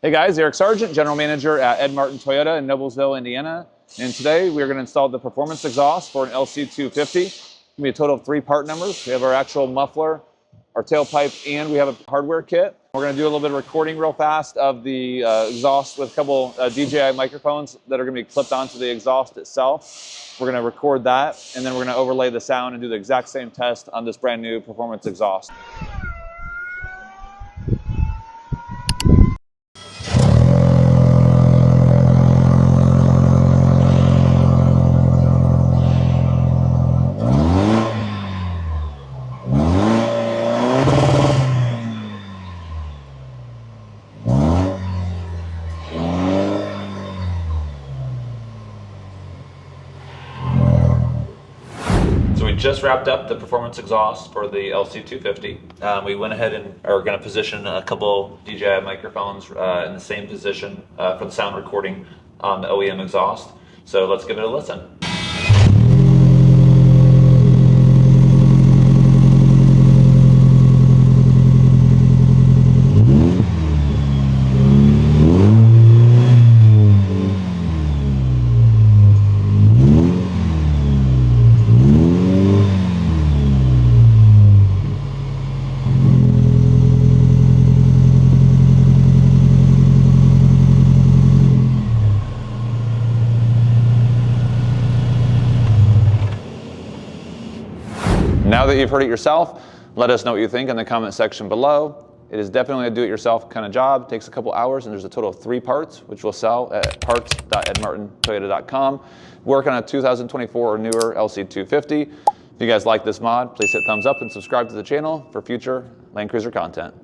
Hey guys, Eric Sargent, General Manager at Ed Martin Toyota in Noblesville, Indiana. And today we are going to install the performance exhaust for an LC250. It's going to be a total of 3 part numbers. We have our actual muffler, our tailpipe, and we have a hardware kit. We're going to do a little bit of recording real fast of the exhaust with a couple DJI microphones that are going to be clipped onto the exhaust itself. We're going to record that, and then we're going to overlay the sound and do the exact same test on this brand new performance exhaust. So we just wrapped up the performance exhaust for the LC250. We went ahead and are going to position a couple DJI microphones in the same position for the sound recording on the OEM exhaust. So let's give it a listen. Now that you've heard it yourself, let us know what you think in the comment section below. It is definitely a do-it-yourself kind of job. It takes a couple hours, and there's a total of 3 parts, which we'll sell at parts.edmartintoyota.com. Work on a 2024 or newer LC250. If you guys like this mod, please hit thumbs up and subscribe to the channel for future Land Cruiser content.